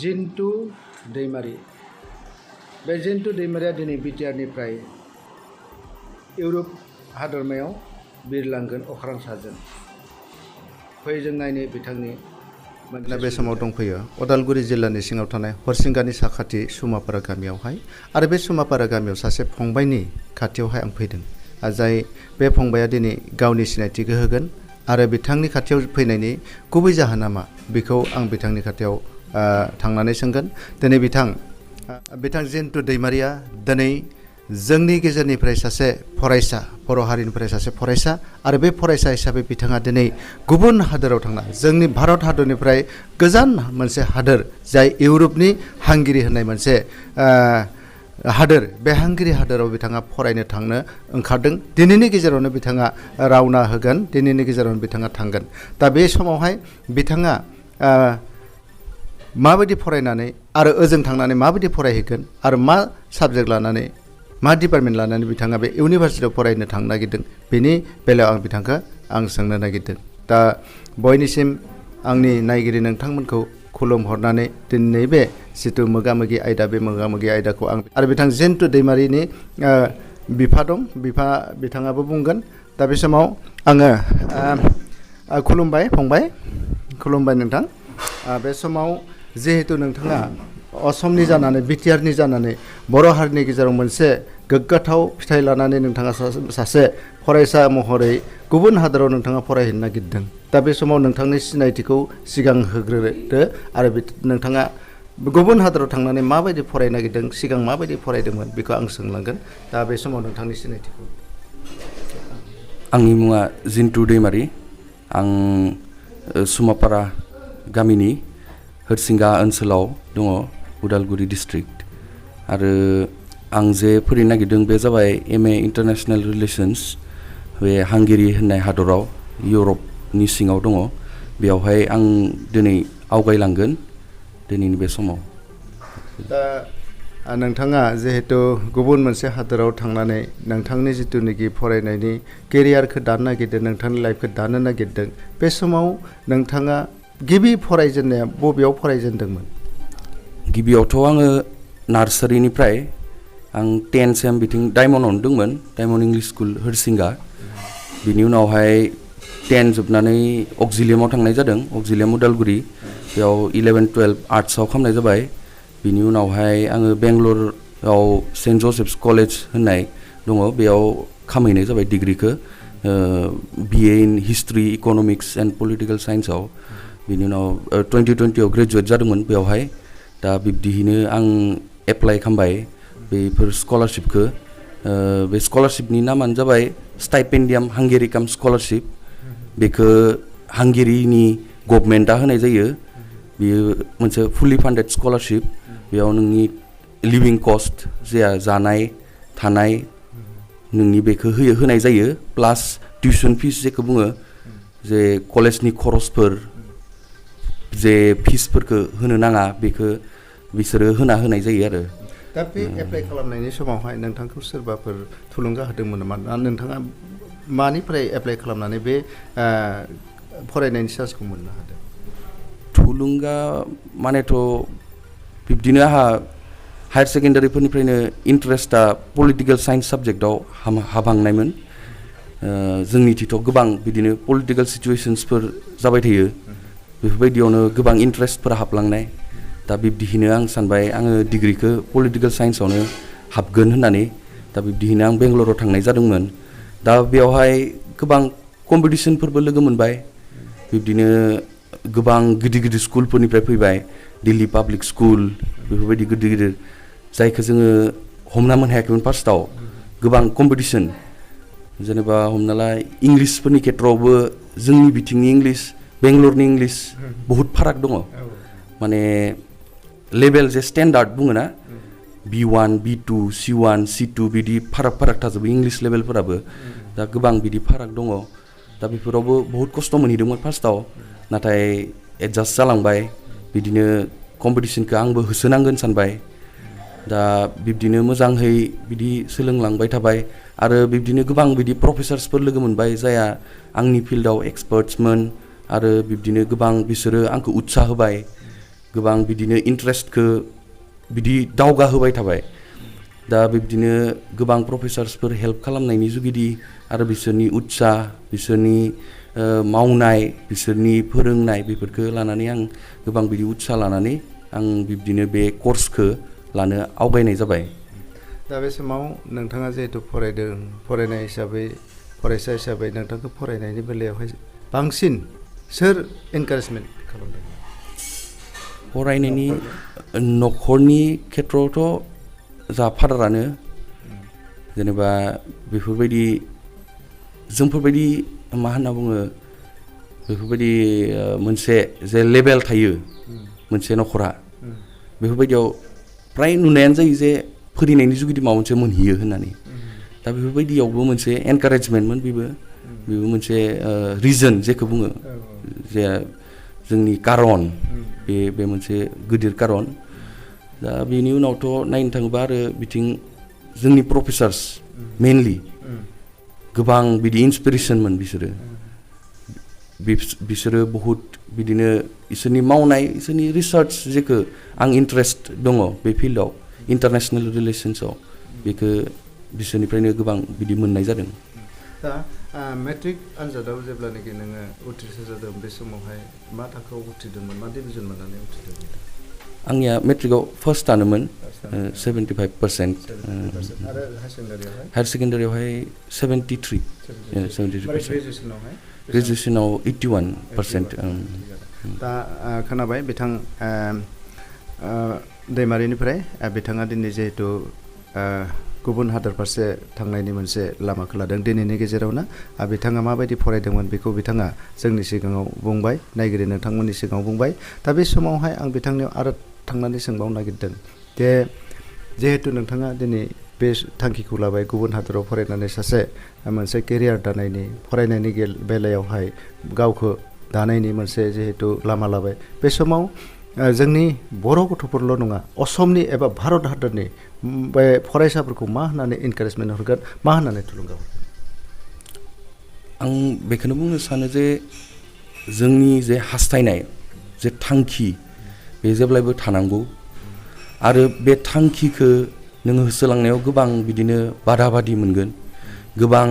जिन्तु दैमारि बे जिन्तु दैमारिया दिनै बिटिआरनिफ्राय इउरप हादरमायाव बिरलांगोन अख्रां साजों फै जों नायनो बिथांनि बे समाव दंफैयो उदालगुरि जिल्लानि सिङाव थानाय हरसिंगानि साखाथि सुमापारा गामियावहाय आरो बे सुमापारा गामियाव सासे फंबायनि खाथियावहाय आं फैदों जाय बे फंबाया दिनै गावनि सिनायथिखौ होगोन आरो बिथांनि खाथियाव फैनायनि गुबै जाहोना मा बेखौ आं बिथांनि खाथियाव थांनानै सोंगोन दिनै बिथां जिन्तु दैमारिया दिनै जोंनि गेजेरनिफ्राय सासे फरायसा बर' हारिनिफ्राय सासे फरायसा आरो बे फरायसा हिसाबै बिथाङा दिनै गुबुन हादोराव थांना जोंनि भारत हादरनिफ्राय गोजान मोनसे हादोर जाय इउरपनि हांगेरि होननाय मोनसे हादोर बे हांगेरि हादोराव बिथाङा फरायनो थांनो ओंखारदों दिनैनि गेजेरावनो बिथाङा रावना होगोन दिनैनि गेजेरावनो बिथाङा थांगोन दा बे समावहाय बिथाङा माबायदि फरायनानै आरो ओजों थांनानै माबायदि फरायहैगोन आरो मा साबजेक्ट लानानै मा डिपार्टमेन्ट लानानै बिथाङा बे इउनिभारसिटियाव फरायनो थांनो नागिरदों बेनि बेलायाव आं बिथांखौ सोंनो नागिरदों दा बयनिसिम आंनि नायगिरि नोंथांमोनखौ खुलुमहरनानै दिनै बे जिथु मोगामोगि आयदा बे मोगामोगि आयदाखौ आं आरो बिथां जिन्तु दैमारिनि बिफा दं बिथाङाबो बुंगोन दा बे समाव आङो खुलुमबाय फंबाय खुलुमबाय नोंथां बे समाव जिहेतु नोंथाङा असमनि जानानै बिटिआरनि जानानै बर' हारिनि गेजेराव मोनसे गोग्गाथाव फिथाइ लानानै नोंथाङा सासे फरायसा महरै गुबुन हादराव नोंथाङा फरायहैनो नागिरदों दा बे समाव नोंथांनि सिनायथिखौ सिगां होग्रोदो आरो नोंथाङा गुबुन हादराव थांनानै माबायदि फरायनो नागिरदों सिगां माबायदि फरायदोंमोन बेखौ आं सोंलांगोन दा बे समाव नोंथांनि सिनायथिखौ आंनि मुङा जिन्तु दैमारि आं सुमापारा गामिनि हरसिंगा ओनसोलाव दङ उदालगुरि डिस्ट्रिक्ट आरो आं जे फरायनो नागिरदों बे जाबाय एम ए इन्टारनेशनेल रिलेशन्स बे हांगेरि होननाय हादराव इउरपनि सिङाव दङ बेयावहाय आं दिनै आवगायलांगोन दिनैनि बे समाव दा नोंथाङा जिहेतु गुबुन मोनसे हादराव थांनानै नोंथांनि जिथुनाखि फरायनायनि केरियारखौ दानो नागिरदों नोंथांनि लाइफखौ दानो नागिरदों बे समाव नोंथाङा गिबि फरायजेननाया बबेयाव फरायजेनदोंमोन गिबियावथ' आङो नार्सारिनिफ्राय आं 10 सेम बिथिं डायमन्डआवनो दंमोन डायमन्ड इंलिश स्कुल हरसिंगा बिनि उनावहाय 10 जोबनानै अक्जिलियामाव थांनाय जादों अक्जिलियाम उदालगुरि बेयाव 11-12 आर्ट्सआव खालामनाय जाबाय बिनि उनावहाय आङो बेंगलराव सेन्ट जसेफ्स कलेज होननाय दङ बेयाव खालामहैनाय जाबाय डिग्रिखौ BA in history economics and political साइन्सआव बिनि उनाव 2020आव ग्रेजुवेट जादोंमोन बेवहाय दा बिब्दियैनो आं एप्लाइ खालामबाय बेफोर स्कलारशिपखौ बे स्कलारशिपनि नामानो जाबाय स्टाइपेन्डियाम हांगेरिकाम स्कलारशिप बेखौ हांगेरिनि गभर्नमेन्टआ होनाय जायो बेयो मोनसे फुलि फान्डेड स्कलारशिप बेयाव नोंनि लिभिं कस्ट जानाय थानाय नोंनि बेखौ होनाय जायो प्लास टिउसन फिस जेखौ बुङो जे कलेजनि खरसफोर जे फिसफोरखौ होनो नाङा बेखौ बिसोरो होनाय जायो आरो दा बे एप्लाइ खालामनायनि समावहाय नोंथांखौ सोरबाफोर थुलुंगा होदोंमोन नामा नोंथाङा मानिफ्राय एप्लाइ खालामनानै बे फरायनायनि चान्सखौ मोननो हादों थुलुंगा मानेथ' बिब्दिनो आंहा हायार सेकेन्डारिफोरनिफ्रायनो इन्टारेस्टआ पलिटिकेल साइन्स साबजेक्टआव हाबहांनायमोन जोंनिथिंथ' गोबां बिदिनो पलिटिकेल सिचुवेशन्सफोर जाबाय थायो बेफोरबायदियावनो गोबां इन्टारेस्टफोरा हाबलांनाय दा बिब्दियैनो आं सानबाय आङो डिग्रिखौ पलिटिकेल साइन्सआवनो हाबगोन होननानै दा बिब्दियैनो आं बेंगलराव थांनाय जादोंमोन दा बेवहाय गोबां कम्पिटिसनफोरबो लोगो मोनबाय बिब्दिनो गोबां गिदिर स्कुलफोरनिफ्राय फैबाय दिल्ली पाब्लिक स्कुल बेफोरबायदि गिदिर जायखौ जोङो हमना मोनहायाखैमोन फार्स्टआव गोबां कम्पिटिसन जेनेबा हमना ला इंलिसफोरनि खेथ्रआवबो जोंनि बिथिंनि इंलिस बेंगलरनि इंलिस बहुद फाराग दङ माने लेभेल जे स्टेन्डार्ड बुङोना B1 B2 C1 C2 बिदि फाराग थाजोबो इंलिस लेभेलफोराबो दा गोबां बिदि फाराग दङ दा बेफोरावबो बहुद खस्थ' मोनहैदोंमोन फार्स्टआव नाथाय एडजास्ट जालांबाय बिदिनो कम्पिटिसनखौ आंबो होसोनांगोन सानबाय दा बिब्दिनो मोजाङै बिदि सोलोंलांबाय थाबाय आरो बिब्दिनो गोबां बिदि प्रफेसार्सफोर लोगो मोनबाय जायहा आंनि फिल्डआव एक्सपार्ट्समोन आरो बिब्दिनो गोबां बिसोरो आंखौ उत्साह होबाय गोबां बिदिनो इन्ट्रेस्टखौ बिदि दावगाहोबाय थाबाय दा बिब्दिनो गोबां प्रफेसार्सफोर हेल्प खालामनायनि जुगिदि आरो बिसोरनि उत्साह बिसोरनि मावनाय बिसोरनि फोरोंनाय बेफोरखौ लानानै आं गोबां बिदि उत्साह लानानै आं बिब्दिनो बे कर्सखौ लानो आवगायनाय जाबाय दा बे समाव नोंथाङा जिहेतु फरायदों फरायनाय हिसाबै फरायसा हिसाबै नोंथांखौ फरायनायनि बेलायावहाय बांसिन सोर एनकारेजमेन्ट खालामदों फरायनायनि न'खरनि खेथ्रआवथ' जा फादारानो जेनेबा बेफोरबायदि जोंफोरबायदि मा होनना बुङो बेफोरबायदि मोनसे जे लेभेल थायो मोनसे न'खरा बेफोरबायदियाव फ्राय नुनायानो जायो जे फोरिनायनि जुगिदि माबा मोनसे मोनहैयो होननानै दा बेफोरबायदियावबो मोनसे एनकारेजमेन्टमोन बेबो मोनसे रिजन जेखौ बुङो जे जोंनि कारन बे मोनसे गिदिर कारन दा बेनि उनावथ' नायनो थाङोबा आरो बिथिं जोंनि प्रफेसार्स मेनलि गोबां बिदि इन्सपिरेसनमोन बिसोरो बहुद बिदिनो इसोरनि मावनाय इसोरनि रिसार्च जेखौ आं इन्टारेस्ट दङ बे फिल्डआव इन्टारनेसनेल रिलेसन्सआव बेखौ बिसोरनिफ्रायनो गोबां बिदि मोननाय जादों दा मेट्रिक आनजादाव जेब्लानाखि नोङो उथ्रिसार जादों बे समावहाय मा थाखोआव उथ्रिदोंमोन मा डिभिजन मोननानै उथ्रिदोंमोन आंनिया मेट्रिकआव फार्स्टआनोमोन 75% आरो हायार सेकेन्डारियावहाय 73 ग्रेजुवेसनाव 81% दा खोनाबाय बिथां दैमारिनिफ्राय बिथाङा दिनै जिहेतु गुबुन हादोर फारसे थांनायनि मोनसे लामाखौ लादों दिनैनि गेजेरावनो बिथाङा माबायदि फरायदोंमोन बेखौ बिथाङा जोंनि सिगाङाव बुंबाय नायगिरि नोंथांमोननि सिगाङाव बुंबाय दा बे समावहाय आं बिथांनियाव आरो थांनानै सोंबावनो नागिरदों जे जिहेतु नोंथाङा दिनै बे थांखिखौ लाबाय गुबुन हादोराव फरायनानै सासे मोनसे केरियार दानायनि फरायनायनि बेलायावहाय गावखौ दानायनि मोनसे जिहेतु लामा लाबाय बे समाव जोंनि बर' गथ'फोरल' नङा असमनि एबा भारत हादरनि बे फरायसाफोरखौ मा होननानै इनकारेजमेन्ट हरगोन मा होननानै थुलुंगा हरगोन आं बेखौनो बुंनो सानो जे जोंनि जे हास्थायनाय जे थांखि बे जेब्लायबो थानांगौ आरो बे थांखिखौ नोङो होसोलांनायाव गोबां बिदिनो बादा बादि मोनगोन गोबां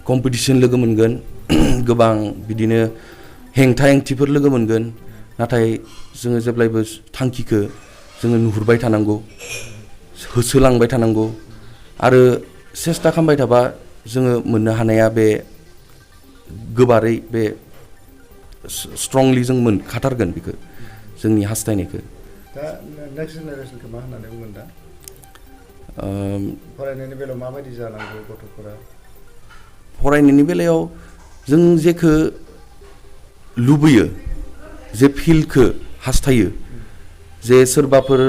कम्पिटिसन लोगो मोनगोन गोबां बिदिनो हेंथा हेंथिफोर लोगो मोनगोन नाथाय जोङो जेब्लायबो थांखिखौ जोङो नुहुरबाय थानांगौ होसोलांबाय थानांगौ आरो सेस्था खालामबाय थाबा जोङो मोननो हानाया बे गोबारै बे स्ट्रंलि जों मोनखाथारगोन बेखौ जोंनि हास्थायनायखौ दा नेक्स्ट जेनेरेसनखौ मा होननानै बुंगोन दा फरायनायनि बेलायाव माबायदि जानांगौ गथ'फोरा फरायनायनि बेलायाव जों जेखौ लुबैयो जे फिल्डखौ हास्थायो जे सोरबाफोर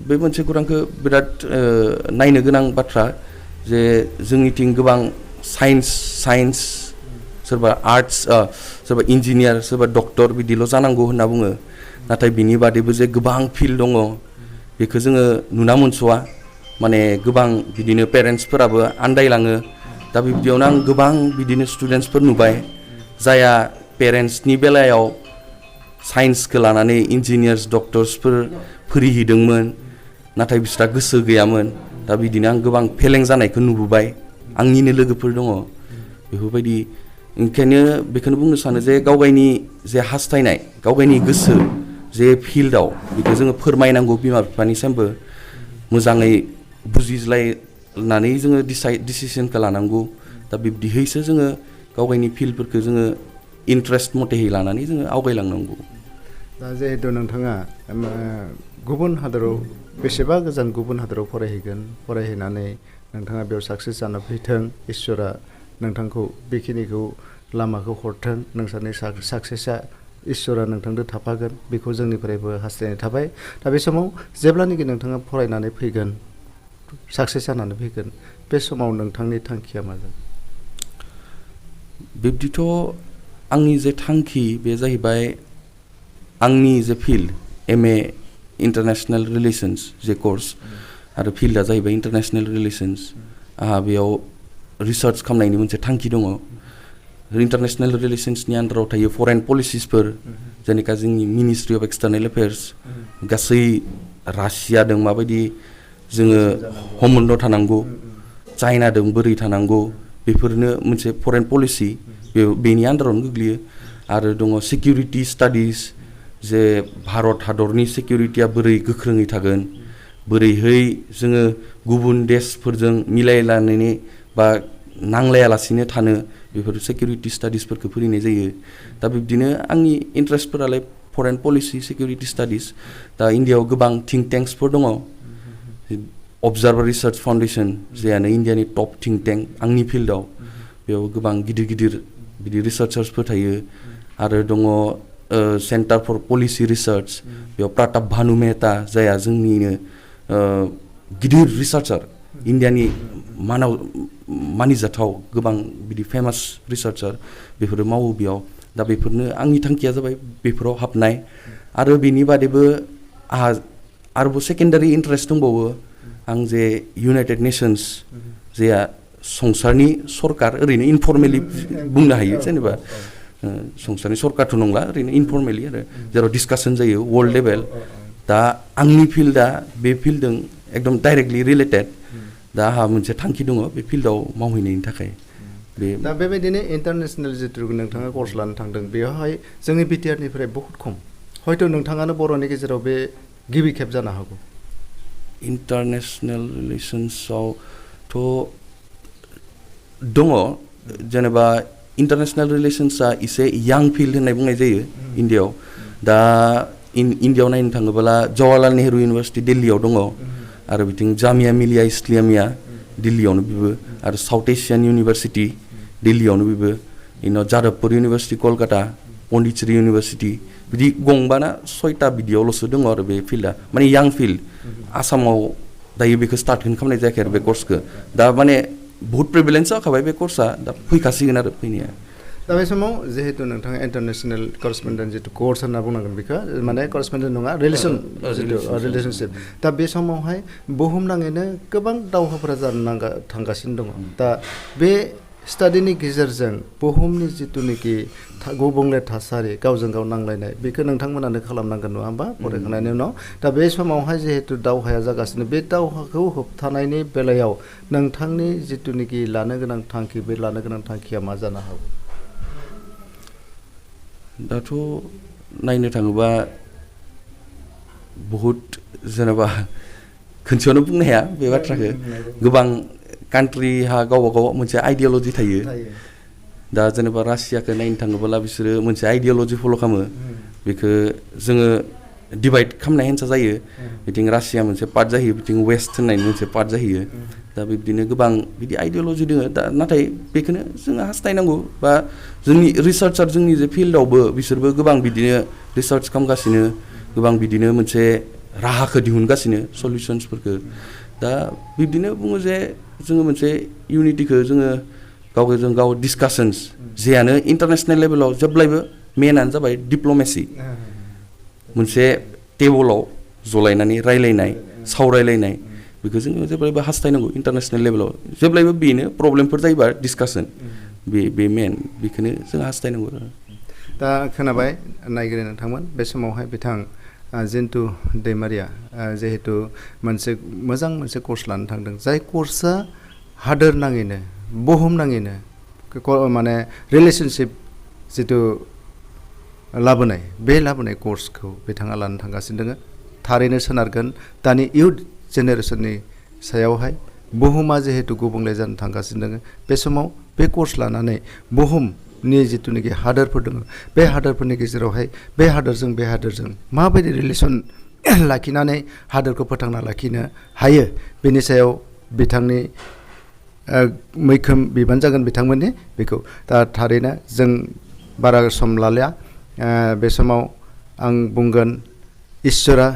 बे मोनसे खौरांखौ बिराद नायनो गोनां बाथ्रा जे जोंनिथिं गोबां साइन्स सोरबा आर्ट्स सोरबा इन्जिनियार सोरबा डक्टर बिदिल' जानांगौ होनना बुङो नाथाय बिनि बादैबो जे गोबां फिल्ड दङ बेखौ जोङो नुना मोनस'वा माने गोबां बिदिनो पेरेन्टसफोराबो आन्दायलाङो दा बिब्दियावनो आं गोबां बिदिनो स्टुडेन्टसफोर नुबाय जायहा पेरेन्टसनि बेलायाव साइन्सखौ लानानै इन्जिनियार्स डक्टर्सफोर फोरोंहैदोंमोन नाथाय बिस्रा गोसो गैयामोन दा बिदिनो आं गोबां फेलें जानायखौ नुबोबाय आंनिनो लोगोफोर दङ बेफोरबायदि ओंखायनो बेखौनो बुंनो सानो जे गावगायनि जे हास्थायनाय गावगायनि गोसो जे फिल्डआव बेखौ जोङो फोरमायनांगौ बिमा बिफानिसिमबो मोजाङै बुजिज्लायनानै जोङो डिसिसनखौ लानांगौ दा बिब्दिहैसो जोङो गावगायनि फिल्डफोरखौ जोङो इन्ट्रेस्ट मथेहै लानानै जोङो आवगायलांनांगौ दा जिहेतु नोंथाङा गुबुन हादराव बेसेबा गोजान गुबुन हादराव फरायहैनानै नोंथाङा बेयाव साक्सेस जाना फैथों इसोरा नोंथांखौ बेखिनिखौ लामाखौ हरथों नोंसोरनि साक्सेसआ इसोरा नोंथांजों थाफागोन बेखौ जोंनिफ्रायबो हास्थायनाय थाबाय दा बे समाव जेब्लानाखि नोंथाङा फरायनानै फैगोन साक्सेस जानानै फैगोन बे समाव नोंथांनि थांखिया मा जागोन बिब्दिथ' आंनि जे थांखि बे जाहैबाय आंनि जे फिल्ड MA इन्टारनेसनेल रिलेसन्स जे कर्स आरो फिल्डआ जाहैबाय इन्टारनेसनेल रिलेसन्स आंहा बेयाव रिसार्च खालामनायनि मोनसे थांखि दङ इन्टारनेशनेल रिलेसन्सनि आन्दाराव थायो फरेन पलिसिसफोर जेनेका जोंनि मिनिस्ट्रि अफ एक्सटार्नेल एफेयार्स गासै रासियादों माबायदि जोङो हमन्द थानांगौ चाइनादों बोरै थानांगौ बेफोरनो मोनसे फरेन पलिसि बेनि आन्दारावनो गोग्लैयो आरो दङ सिकिउरिटि स्टाडिज जे भारत हादरनि सिकिउरिटिया बोरै गोख्रोङै थागोन बोरैहै जोङो गुबुन देशफोरजों मिलायलायनानै बा नांलायालासिनो थानो बेफोर सिकिउरिटि स्टाडिजफोरखौ फोरोंनाय जायो दा बिब्दिनो आंनि इन्ट्रेस्टफोरालाय फरेन पलिसि सिकिउरिटि स्टाडिज दा इन्डियायाव गोबां थिंक टेंक्सफोर दङ अबजार्भार रिसार्च फाउन्डेसन जायानो इन्डियानि टप थिंक टेंक आंनि फिल्डआव बेयाव गोबां गिदिर गिदिर बिदि रिसार्चार्सफोर थायो आरो दङ सेन्टार फर पलिसि रिसार्च बेयाव प्रताप भानु मेहता जाया जोंनिनो गिदिर रिसार्चार इन्डियानि मानिजाथाव गोबां बिदि फेमास रिसार्चार बेफोरो मावो बेयाव दा बेफोरनो आंनि थांखिया जाबाय बेफोराव हाबनाय आरो बेनि बादैबो आंहा आरोबाव सेकेन्डारि इन्टारेस्ट दंबावो आं जे इउनाइटेड नेशन्स जेया संसारनि सरकार ओरैनो इनफर्मेलि बुंनो हायो जेनेबा संसारनि सरकारथ' नंला ओरैनो इनफर्मेलि आरो जेराव डिसकासन जायो वर्ल्ड लेभेल दा आंनि फिल्डआ बे फिल्डजों एकदम डाइरेक्टलि रिलेटेड दा आंहा मोनसे थांखि दङ बे फिल्डआव मावहैनायनि थाखाय दा बेबायदिनो इन्टारनेसनेल जिथु नोंथाङा कर्स लानो थांदों बेवहाय जोंनि बिटिआरनिफ्राय बहुत खम हयथ' नोंथाङानो बर'नि गेजेराव बे गिबि खेब जानो हागौ इन्टारनेसनेल रिलेसन्सआवथ' दङ जेनेबा इन्टारनेसनेल रिलेसन्सआ एसे यां फिल्ड होननाय बुंनाय जायो इन्डियायाव दा इन्डियायाव नायनो थाङोब्ला जवाहरलाल नेहरू इउनिभार्सिटि दिल्लीयाव दङ आरो बिथिं जामिया मिलिया इस्लामिया दिल्लीयावनो बेबो आरो साउथ एसियान इउनिभार्सिटि दिल्लीयावनो बेबो इनाव जादबपुर इउनिभार्सिटि कलकाता पन्डिचेरि इउनिभार्सिटि बिदि गंबाना 6टा बिदियावल'सो दङ आरो बे फिल्डआ माने यां फिल्ड आसामाव दायो बेखौ स्टार्टखौनो खालामनाय जायाखै आरो बे कर्सखौ दा माने बहुत प्रिभिलेन्स जाखाबाय बे कर्सआ दा फैखासिगोन आरो फैनाया दा बे समाव जिहेतु नोंथाङा इन्टारनेसनेल करस्पन्डेन्ट जितु कर्स होनना बुंनांगोन बेखौ माने करस्पन्डेन्ट नङा रिलेसनशिप दा बे समावहाय बुहुमनाङैनो गोबां दावहाफोरा थांगासिनो दङ दा बे स्टाडिनि गेजेरजों बुहुमनि जिथुनिखि गुबुंले थासारि गावजों गाव नांलायनाय बेखौ नोंथांमोनानो खालामनांगोन नङा होमबा फरायखांनायनि उनाव दा बे समावहाय जिहेतु दावहाया जागासिनो बे दावहाखौ होबथानायनि बेलायाव नोंथांनि जिथुनिखि लानो गोनां थांखि बे लानो गोनां थांखिया मा जानो हागौ दाथ' नायनो थाङोबा बहुद जेनेबा खनसेयावनो बुंनो हाया बे बाथ्राखौ गोबां कान्ट्रिहा गावबा गाव मोनसे आइडियलजि थायो दा जेनेबा रासियाखौ नायनो थाङोब्ला बिसोरो मोनसे आइडियलजि फल' खालामो बेखौ जोङो डिभाइड खालामनाय हेंसा जायो बिथिं रासिया मोनसे पार्ट जाहैयो बिथिं वेस्ट होननायनि मोनसे पार्ट जाहैयो दा बिब्दिनो गोबां बिदि आइडियलजि दङ दा नाथाय बेखौनो जोङो हास्थायनांगौ बा जोंनि रिसार्चार जोंनि जे फिल्डआवबो बिसोरबो गोबां बिदिनो रिसार्च खालामगासिनो गोबां बिदिनो मोनसे राहाखौ दिहुनगासिनो सलिउसन्सफोरखौ दा बिब्दिनो बुङो जे जोङो मोनसे इउनिटिखौ जोङो गावजों गाव डिसकासन्स जेयानो इन्टारनेसनेल लेभेलाव जेब्लायबो मेनानो जाबाय डिप्ल'मेसि मोनसे टेबोलाव जलायनानै रायलायनाय सावरायलायनाय बेखौ जोङो जेब्लायबो हास्थायनांगौ इन्टारनेसनेल लेभेलाव जेब्लायबो बेनो प्रब्लेमफोर जायोबा डिसकासन बे मेन बेखौनो जों हास्थायनांगौ दा खोनाबाय नायगिरि नोंथांमोन बे समावहाय बिथां जिन्तु दैमारिया जिहेतु मोनसे मोजां मोनसे कर्स लानो थांदों जाय कर्सआ हादोर नाङैनो बुहुम नाङैनो माने रिलेसनशिप जितु लाबोनाय बे लाबोनाय कर्सखौ बिथाङा लानो थांगासिनो दङ थारैनो सोनारगोन दानि इयुथ जेनेरेसननि सायावहाय बुहुमा जिहेतु गुबुंले जानो थांगासिनो दङ बे समाव बे कर्स लानानै बुहुमनि जिथुनाखि हादोरफोर दङ बे हादोरफोरनि गेजेरावहाय बे हादोरजों माबायदि रिलेसन लाखिनानै हादोरखौ फोथांना लाखिनो हायो बेनि सायाव बिथांनि मैखोम बिबान जागोन बिथांमोननि बेखौ दा थारैनो जों बारा सम लालिया बे समाव आं बुंगोन इसोरा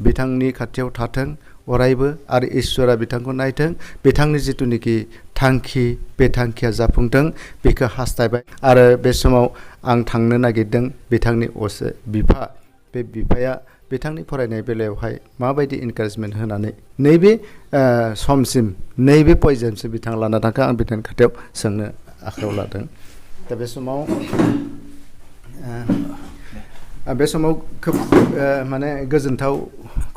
बिथांनि खाथियाव थाथों अरायबो आरो इसोरा बिथांखौ नायथों बिथांनि जिथुनिखि थांखि बे थांखिया जाफुंथों बेखौ हास्थायबाय आरो बे समाव आं थांनो नागिरदों बिथांनि असे बिफा बे बिफाया बिथांनि फरायनाय बेलायावहाय माबायदि इनकारेजमेन्ट होनानै नैबे समसिम नैबे पयजनसिम बिथाङा लाना थांखो आं बिथांनि खाथियाव सोंनो आखायाव लादों दा बे समाव खोब माने गोजोनथाव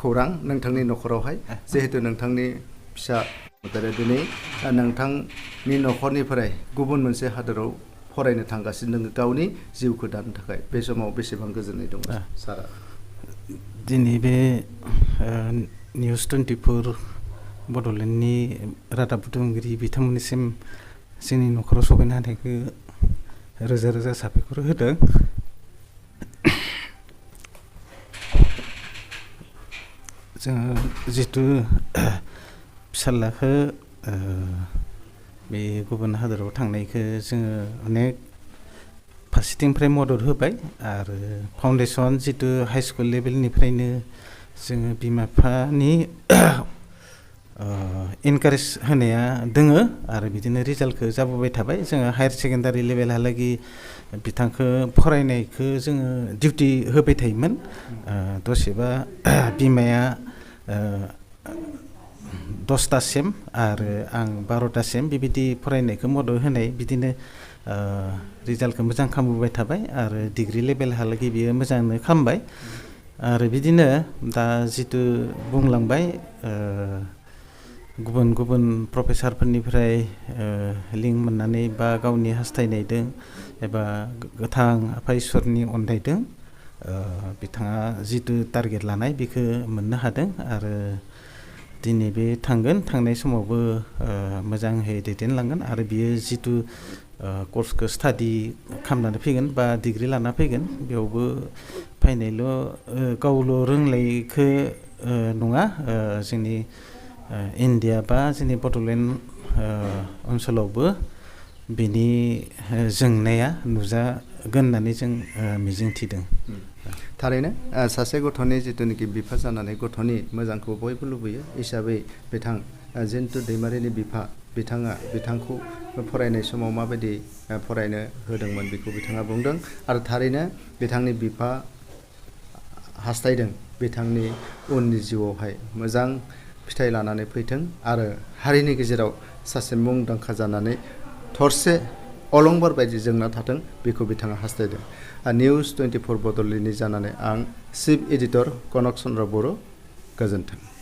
खौरां नोंथांनि न'खरावहाय जिहेतु नोंथांनि फिसा दिनै नोंथांनि न'खरनिफ्राय गुबुन मोनसे हादोराव फरायनो थांगासिनो दङ गावनि जिउखौ दानो थाखाय बे समाव बेसेबां गोजोननाय दङ सारा दिनै बे निउस 24 बड'लेण्डनि रादाब बुथुमगिरि बिथांमोननिसिम जोंनि न'खराव सफैनो हानायखौ रोजा रोजा साबायखर होदों। जोङो जिहेथु फिसाज्लाखौ बे गुबुन हादोराव थांनायखौ जोङो अनेक फारसेथिंनिफ्राय मदद होबाय आरो फाउन्डेसन जितु हाइ स्कुल लेभेलनिफ्रायनो जोङो बिमा बिफानि इनकारेज होनाया दोङो आरो बिदिनो रिजाल्टखौ जाबोबाय थाबाय। जोङो हायार सेकेन्डारि लेभेलहालागै बिथांखौ फरायनायखौ जोङो डिउटि होबाय थायोमोन। दसेबा बिमाया 10टासिम आरो आं 12टासिम बेबायदि फरायनायखौ मदद होनाय बिदिनो रिजाल्टखौ मोजां खालामबोबाय थाबाय आरो डिग्रि लेभेलहालागै बियो मोजाङैनो खालामबाय आरो बिदिनो दा जितु बुंलांबाय गुबुन गुबुन प्रफेसारफोरनिफ्राय लिंक मोननानै बा गावनि हास्थायनायदों एबा गोथां आफा इसोरनि अननायदों बिथाङा जितु टारगेट लानाय बेखौ मोननो हादों आरो दिनै बे थांनाय समावबो मोजाङै दैदेनलांगोन आरो बियो जितु कर्सखौ स्टाडि खालामनानै फैगोन बा डिग्रि लाना फैगोन बेयावबो फैनायल' गावल' रोंनायखौ नङा जोंनि इन्डिया बा जोंनि बड'लेण्ड ओनसोलावबो बिनि जोंनाया नुजागोन होननानै जों मिजिंथिदों। थारैनो सासे गथ'नि जिथुनाखि बिफा जानानै गथ'नि मोजांखौ बयबो लुबैयो हिसाबै बिथां जिन्तु दैमारिनि बिफा बिथांखौ फरायनाय समाव माबायदि फरायनो होदोंमोन बेखौ बिथाङा बुंदों आरो थारैनो बिथांनि बिफा हास्थायदों बिथांनि उननि जिउआवहाय मोजां फिथाइ लानानै फैथों आरो हारिनि गेजेराव सासे मुंदांखा जानानै थरसे अलंबार बायदि जोंना थाथों बेखौ बिथाङा हास्थायदों। निउस 24 बड'लेण्डनि जानानै आं चिफ एडिटर कनक चन्द्र बर' गोजोन्थों।